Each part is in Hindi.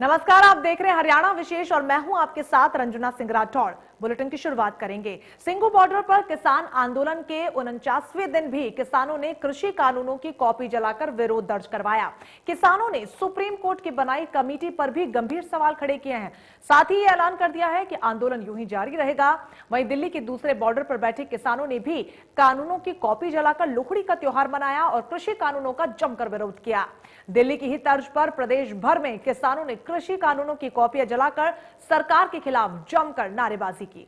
नमस्कार, आप देख रहे हैं हरियाणा विशेष और मैं हूं आपके साथ रंजना सिंह राठौड़। बुलेटिन की शुरुआत करेंगे। सिंघू बॉर्डर पर किसान आंदोलन के 49वें दिन भी किसानों ने कृषि कानूनों की कॉपी जलाकर विरोध दर्ज करवाया। किसानों ने सुप्रीम कोर्ट की बनाई कमेटी पर भी गंभीर सवाल खड़े किए हैं। साथ ही ये ऐलान कर दिया है कि आंदोलन यूं ही जारी रहेगा। वहीं दिल्ली के दूसरे बॉर्डर पर बैठे किसानों ने भी कानूनों की कॉपी जलाकर लोहड़ी का त्योहार मनाया और कृषि कानूनों का जमकर विरोध किया। दिल्ली की ही तर्ज पर प्रदेश भर में किसानों ने कृषि कानूनों की कॉपियां जलाकर सरकार के खिलाफ जमकर नारेबाजी की।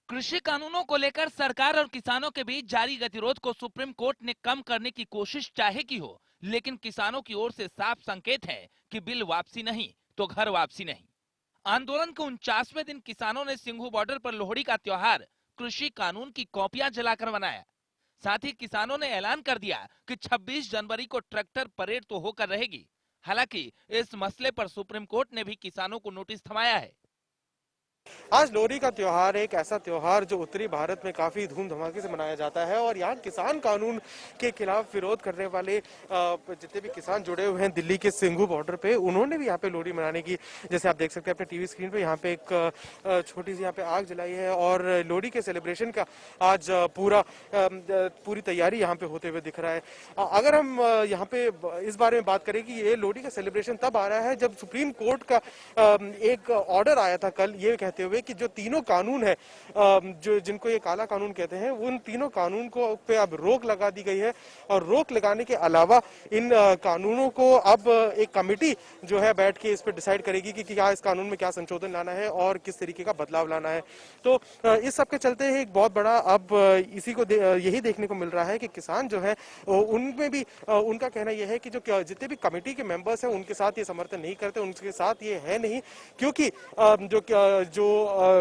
कृषि कानूनों को लेकर सरकार और किसानों के बीच जारी गतिरोध को सुप्रीम कोर्ट ने कम करने की कोशिश चाहे की हो, लेकिन किसानों की ओर से साफ संकेत है कि बिल वापसी नहीं तो घर वापसी नहीं। आंदोलन के 49वें दिन किसानों ने सिंघू बॉर्डर पर लोहड़ी का त्योहार कृषि कानून की कॉपियां जलाकर मनाया। साथ ही किसानों ने ऐलान कर दिया कि 26 जनवरी को ट्रैक्टर परेड तो होकर रहेगी। हालांकि इस मसले पर सुप्रीम कोर्ट ने भी किसानों को नोटिस थमाया है। आज लोहड़ी का त्योहार एक ऐसा त्योहार जो उत्तरी भारत में काफी धूम धमाके से मनाया जाता है और यहाँ किसान कानून के खिलाफ विरोध करने वाले जितने भी किसान जुड़े हुए हैं दिल्ली के सिंघू बॉर्डर पे, उन्होंने भी यहाँ पे लोहड़ी मनाने की, जैसे आप देख सकते हैं अपने टीवी स्क्रीन पे, यहाँ पे एक छोटी सी यहाँ पे आग जलाई है और लोहड़ी के सेलिब्रेशन का आज पूरी तैयारी यहाँ पे होते हुए दिख रहा है। अगर हम यहाँ पे इस बारे में बात करें कि ये लोहड़ी का सेलिब्रेशन तब आ रहा है जब सुप्रीम कोर्ट का एक ऑर्डर आया था कल, ये कहते हुए कि जो तीनों कानून है, जो जिनको ये काला कानून कहते हैं, उन तीनों कानून को पे अब रोक लगा दी गई है और रोक लगाने के अलावा इन कानूनों को अब एक कमेटी जो है बैठ के इस पर डिसाइड करेगी कि क्या इस कानून में क्या संशोधन लाना है और किस तरीके का बदलाव लाना है। तो इस सब के चलते एक बहुत बड़ा अब इसी को यही देखने को मिल रहा है कि किसान जो है उनमें भी उनका कहना यह है कि जो जितने भी कमेटी के मेंबर्स हैं उनके साथ ये समर्थन नहीं करते, उनके साथ ये है नहीं, क्योंकि जो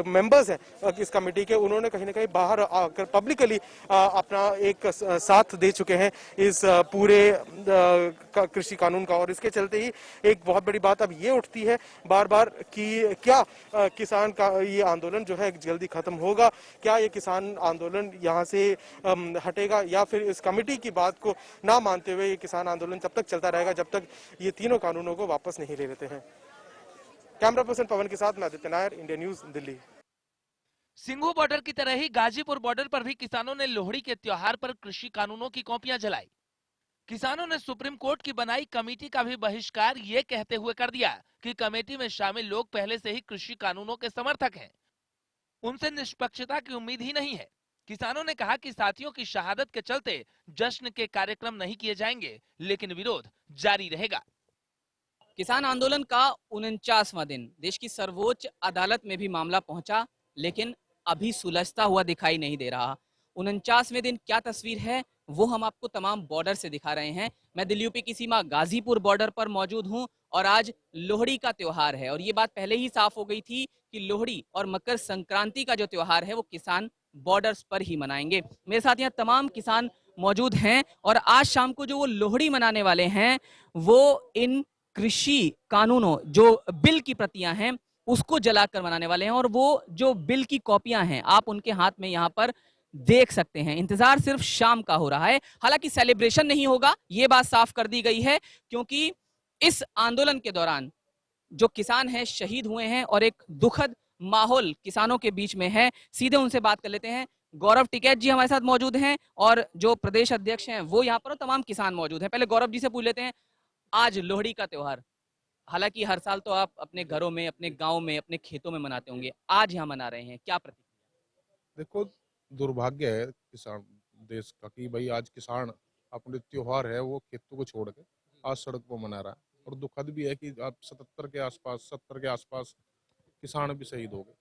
मेंबर्स हैं इस कमेटी के, उन्होंने कहीं ना कहीं बाहर आकर पब्लिकली अपना एक साथ दे चुके हैं इस पूरे कृषि कानून का। और इसके चलते ही एक बहुत बड़ी बात अब ये उठती है बार बार कि क्या किसान का ये आंदोलन जो है जल्दी खत्म होगा, क्या ये किसान आंदोलन यहाँ से हटेगा, या फिर इस कमेटी की बात को ना मानते हुए ये किसान आंदोलन तब तक चलता रहेगा जब तक ये तीनों कानूनों को वापस नहीं ले लेते हैं। कैमरा पर्सन पवन के साथ मैं Aditya Nair, India news, Delhi. Singhu border की तरह ही गाजीपुर बॉर्डर पर भी किसानों ने लोहड़ी के त्योहार पर कृषि कानूनों की कॉपियां जलाई। किसानों ने सुप्रीम कोर्ट की बनाई कमेटी का भी बहिष्कार ये कहते हुए कर दिया कि कमेटी में शामिल लोग पहले से ही कृषि कानूनों के समर्थक हैं, उनसे निष्पक्षता की उम्मीद ही नहीं है। किसानों ने कहा कि साथियों की शहादत के चलते जश्न के कार्यक्रम नहीं किए जाएंगे, लेकिन विरोध जारी रहेगा। किसान आंदोलन का 49वां दिन, देश की सर्वोच्च अदालत में भी मामला पहुंचा, लेकिन अभी सुलझता हुआ दिखाई नहीं दे रहा। 49वें दिन क्या तस्वीर है वो हम आपको तमाम बॉर्डर से दिखा रहे हैं। मैं दिल्ली यूपी की सीमा गाजीपुर बॉर्डर पर मौजूद हूं और आज लोहड़ी का त्योहार है और ये बात पहले ही साफ हो गई थी कि लोहड़ी और मकर संक्रांति का जो त्योहार है वो किसान बॉर्डर्स पर ही मनाएंगे। मेरे साथ यहाँ तमाम किसान मौजूद हैं और आज शाम को जो वो लोहड़ी मनाने वाले हैं वो इन कृषि कानूनों जो बिल की प्रतियां हैं उसको जलाकर मनाने वाले हैं और वो जो बिल की कॉपियां हैं आप उनके हाथ में यहाँ पर देख सकते हैं। इंतजार सिर्फ शाम का हो रहा है, हालांकि सेलिब्रेशन नहीं होगा ये बात साफ कर दी गई है, क्योंकि इस आंदोलन के दौरान जो किसान हैं शहीद हुए हैं और एक दुखद माहौल किसानों के बीच में है। सीधे उनसे बात कर लेते हैं। गौरव टिकैत जी हमारे साथ मौजूद हैं और जो प्रदेश अध्यक्ष हैं वो यहाँ पर, तमाम किसान मौजूद हैं। पहले गौरव जी से पूछ लेते हैं, आज लोहड़ी का त्योहार, हालांकि हर साल तो आप अपने घरों में, अपने गांव में, अपने खेतों में मनाते होंगे, आज यहाँ मना रहे हैं, क्या प्रतिक्रिया? देखो, दुर्भाग्य है किसान देश का कि भाई आज किसान अपने त्योहार है वो खेतों को छोड़ के आज सड़क पर मना रहा है, और दुखद भी है कि आप 70 के आसपास किसान भी शहीद हो गए।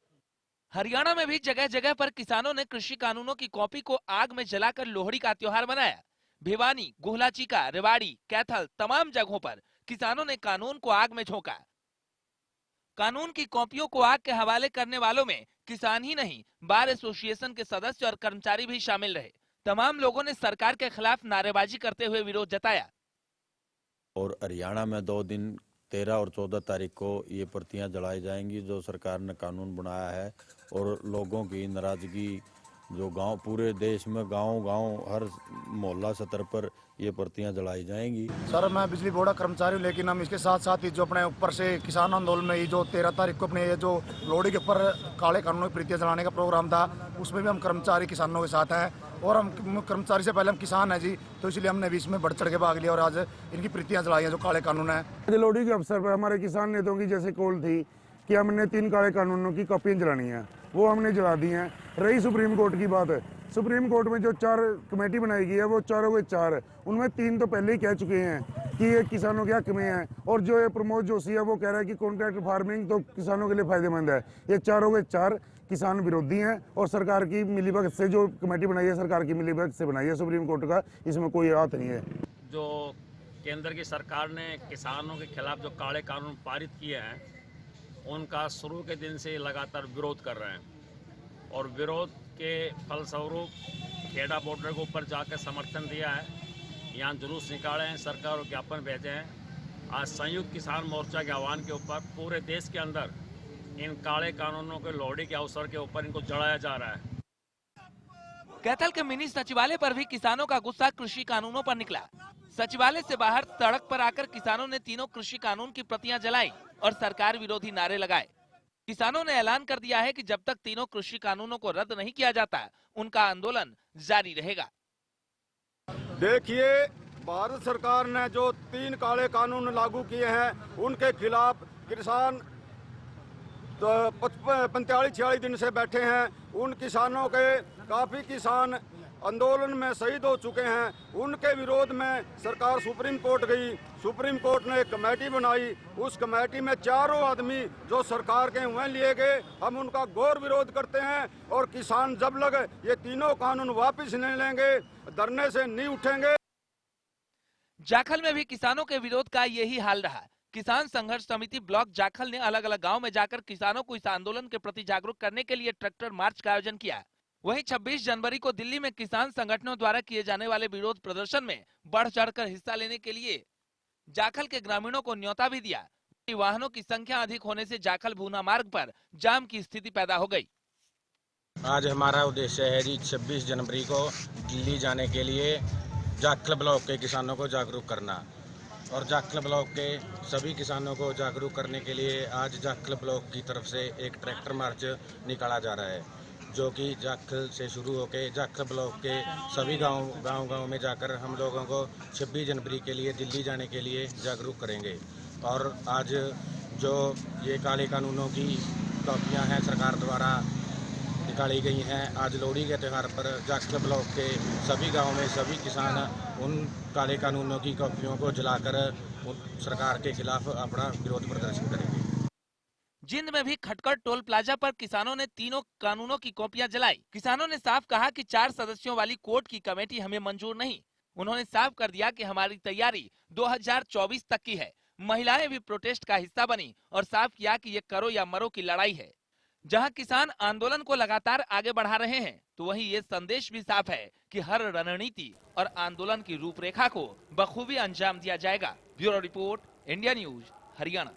हरियाणा में भी जगह जगह पर किसानों ने कृषि कानूनों की कॉपी को आग में जलाकर लोहड़ी का त्योहार मनाया। भिवानी, गुहलाचीका, रेवाड़ी, कैथल तमाम जगहों पर किसानों ने कानून को आग में झोंका। कानून की कॉपियों को आग के हवाले करने वालों में किसान ही नहीं, बार एसोसिएशन के सदस्य और कर्मचारी भी शामिल रहे। तमाम लोगों ने सरकार के खिलाफ नारेबाजी करते हुए विरोध जताया। और हरियाणा में 2 दिन 13 और 14 तारीख को ये प्रतियां जलाई जाएंगी जो सरकार ने कानून बनाया है। और लोगों की नाराजगी जो गांव, पूरे देश में गांव हर मोहल्ला स्तर पर ये प्रतियां जलाई जाएंगी। सर, मैं बिजली बोर्ड का कर्मचारी हूँ, लेकिन हम इसके साथ साथ ही जो अपने ऊपर से किसान आंदोलन में ही जो 13 तारीख को अपने ये जो लोहड़ी के ऊपर काले कानूनों की प्रतियां जलाने का प्रोग्राम था, उसमें भी हम कर्मचारी किसानों के साथ हैं। और हम कर्मचारी से पहले हम किसान हैं जी, तो इसलिए हमने भी इसमें बढ़ चढ़ के भाग लिया और आज इनकी प्रतियां जलाई हैं जो काले कानून है। लोहड़ी के अवसर पर हमारे किसान नेताओं की जैसे कॉल थी कि हमने 3 काले कानूनों की कॉपियां जलानी है, वो हमने जला दी हैं। रही सुप्रीम कोर्ट की बात, सुप्रीम कोर्ट में जो 4 कमेटी बनाई गई है वो चारों के 4, उनमें 3 तो पहले ही कह चुके हैं कि ये किसानों के हक में है। और जो ये प्रमोद जोशी है वो कह रहा है कि कॉन्ट्रैक्ट फार्मिंग तो किसानों के लिए फायदेमंद है। ये चारों के 4 किसान विरोधी हैं और सरकार की मिलीभगत से जो कमेटी बनाई है, सरकार की मिलीभगत से बनाई है सुप्रीम कोर्ट का, इसमें कोई हाथ नहीं है। जो केंद्र की सरकार ने किसानों के खिलाफ जो काले कानून पारित किए हैं, उनका शुरू के दिन से लगातार विरोध कर रहे हैं और विरोध के फलस्वरूप खेड़ा बॉर्डर के ऊपर जाकर समर्थन दिया है, यहाँ जुलूस निकाले हैं, सरकार को ज्ञापन भेजे हैं। आज संयुक्त किसान मोर्चा के आह्वान के ऊपर पूरे देश के अंदर इन काले कानूनों के लोहड़ी के अवसर के ऊपर इनको जलाया जा रहा है। कैथल के मिनी सचिवालय पर भी किसानों का गुस्सा कृषि कानूनों पर निकला। सचिवालय से बाहर सड़क पर आकर किसानों ने तीनों कृषि कानून की प्रतियां जलाई और सरकार विरोधी नारे लगाए। किसानों ने ऐलान कर दिया है कि जब तक तीनों कृषि कानूनों को रद्द नहीं किया जाता, उनका आंदोलन जारी रहेगा। देखिए, भारत सरकार ने जो 3 काले कानून लागू किए हैं, उनके खिलाफ किसान 45-46 दिन से बैठे हैं। उन किसानों के काफी किसान आंदोलन में शहीद हो चुके हैं। उनके विरोध में सरकार सुप्रीम कोर्ट गई। सुप्रीम कोर्ट ने एक कमेटी बनाई। उस कमेटी में 4 आदमी जो सरकार के हुए लिए गए। हम उनका घोर विरोध करते हैं और किसान जब लग ये तीनों कानून वापस नहीं लेंगे, धरने से नहीं उठेंगे। जाखल में भी किसानों के विरोध का यही हाल रहा। किसान संघर्ष समिति ब्लॉक जाखल ने अलग अलग गांव में जाकर किसानों को इस आंदोलन के प्रति जागरूक करने के लिए ट्रैक्टर मार्च का आयोजन किया। वहीं 26 जनवरी को दिल्ली में किसान संगठनों द्वारा किए जाने वाले विरोध प्रदर्शन में बढ़ चढ़कर हिस्सा लेने के लिए जाखल के ग्रामीणों को न्योता भी दिया। वाहनों की संख्या अधिक होने से जाखल भूना मार्ग पर जाम की स्थिति पैदा हो गई। आज हमारा उद्देश्य है जी 26 जनवरी को दिल्ली जाने के लिए जाखल ब्लॉक के किसानों को जागरूक करना और जाखल ब्लॉक के सभी किसानों को जागरूक करने के लिए आज जाखल ब्लॉक की तरफ से एक ट्रैक्टर मार्च निकाला जा रहा है, जो कि जाखल से शुरू होकर जाखल ब्लॉक के सभी गांव में जाकर हम लोगों को 26 जनवरी के लिए दिल्ली जाने के लिए जागरूक करेंगे। और आज जो ये काले कानूनों की कॉपियां हैं सरकार द्वारा निकाली गई हैं, आज लोहड़ी के त्यौहार पर जाखल ब्लॉक के सभी गाँव में सभी किसान उन काले कानूनों की कॉपियों को जलाकर सरकार के खिलाफ अपना विरोध प्रदर्शन करेंगे। जिंद में भी खटकर टोल प्लाजा पर किसानों ने तीनों कानूनों की कॉपियां जलाई। किसानों ने साफ कहा कि 4 सदस्यों वाली कोर्ट की कमेटी हमें मंजूर नहीं। उन्होंने साफ कर दिया कि हमारी तैयारी 2024 तक की है। महिलाएं भी प्रोटेस्ट का हिस्सा बनी और साफ किया कि ये करो या मरो की लड़ाई है। जहां किसान आंदोलन को लगातार आगे बढ़ा रहे हैं, तो वहीं ये संदेश भी साफ है कि हर रणनीति और आंदोलन की रूपरेखा को बखूबी अंजाम दिया जाएगा। Bureau report, India news, Haryana.